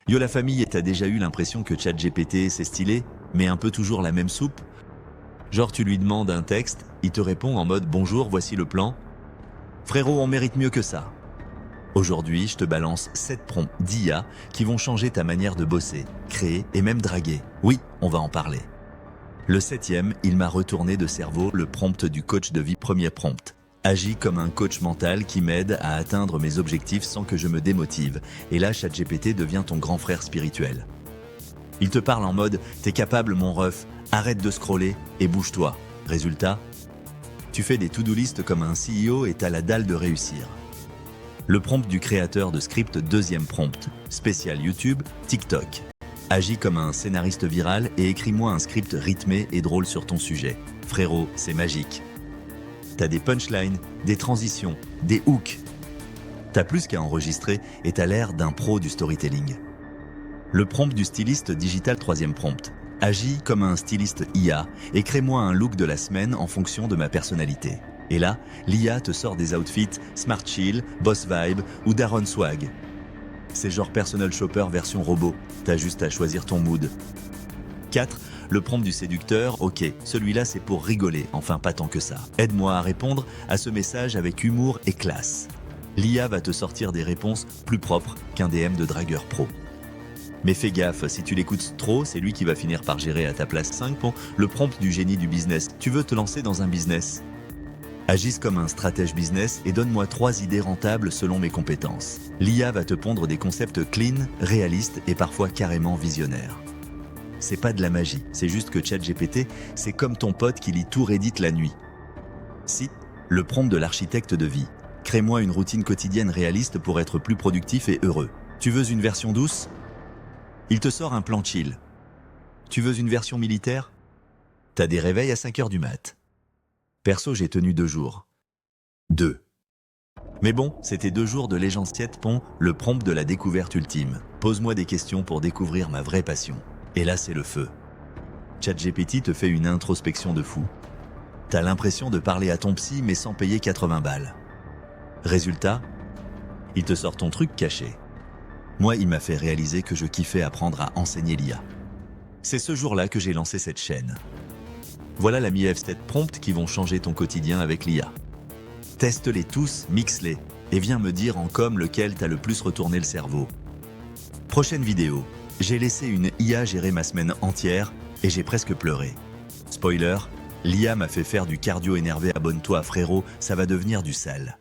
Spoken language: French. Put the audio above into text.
Yo la famille, et t'as déjà eu l'impression que ChatGPT c'est stylé, mais un peu toujours la même soupe? Genre tu lui demandes un texte, il te répond en mode « Bonjour, voici le plan ». Frérot, on mérite mieux que ça. Aujourd'hui, je te balance 7 prompts d'IA qui vont changer ta manière de bosser, créer et même draguer. Oui, on va en parler. Le 7e, il m'a retourné de cerveau, le prompt du coach de vie. Premier prompt. Agis comme un coach mental qui m'aide à atteindre mes objectifs sans que je me démotive. Et là, ChatGPT devient ton grand frère spirituel. Il te parle en mode « T'es capable mon ref, arrête de scroller et bouge-toi ». Résultat, tu fais des to-do list comme un CEO et t'as la dalle de réussir. Le prompt du créateur de script. Deuxième prompt, spécial YouTube, TikTok. Agis comme un scénariste viral et écris-moi un script rythmé et drôle sur ton sujet. Frérot, c'est magique. T'as des punchlines, des transitions, des hooks. T'as plus qu'à enregistrer et t'as l'air d'un pro du storytelling. Le prompt du styliste digital. Troisième prompt. Agis comme un styliste IA et crée-moi un look de la semaine en fonction de ma personnalité. Et là, l'IA te sort des outfits Smart Chill, Boss Vibe ou Daron Swag. C'est genre personal shopper version robot, t'as juste à choisir ton mood. 4. Le prompt du séducteur. Ok, celui-là c'est pour rigoler, enfin pas tant que ça. Aide-moi à répondre à ce message avec humour et classe. L'IA va te sortir des réponses plus propres qu'un DM de dragueur pro. Mais fais gaffe, si tu l'écoutes trop, c'est lui qui va finir par gérer à ta place. 5. Le prompt du génie du business. Tu veux te lancer dans un business? Agisse comme un stratège business et donne-moi 3 idées rentables selon mes compétences. L'IA va te pondre des concepts clean, réalistes et parfois carrément visionnaires. C'est pas de la magie, c'est juste que ChatGPT, c'est comme ton pote qui lit tout Reddit la nuit. 6. Le prompt de l'architecte de vie. Crée-moi une routine quotidienne réaliste pour être plus productif et heureux. Tu veux une version douce? Il te sort un plan chill. Tu veux une version militaire? T'as des réveils à 5h du mat. Perso, j'ai tenu 2 jours. 2. Mais bon, c'était 2 jours de légende. 7. Le prompt de la découverte ultime. Pose-moi des questions pour découvrir ma vraie passion. Et là, c'est le feu. ChatGPT te fait une introspection de fou. T'as l'impression de parler à ton psy, mais sans payer 80 balles. Résultat, il te sort ton truc caché. Moi, il m'a fait réaliser que je kiffais apprendre à enseigner l'IA. C'est ce jour-là que j'ai lancé cette chaîne. Voilà la F7 prompts qui vont changer ton quotidien avec l'IA. Teste-les tous, mixe-les, et viens me dire en com lequel t'a le plus retourné le cerveau. Prochaine vidéo, j'ai laissé une IA gérer ma semaine entière et j'ai presque pleuré. Spoiler, l'IA m'a fait faire du cardio énervé. Abonne-toi frérot, ça va devenir du sale.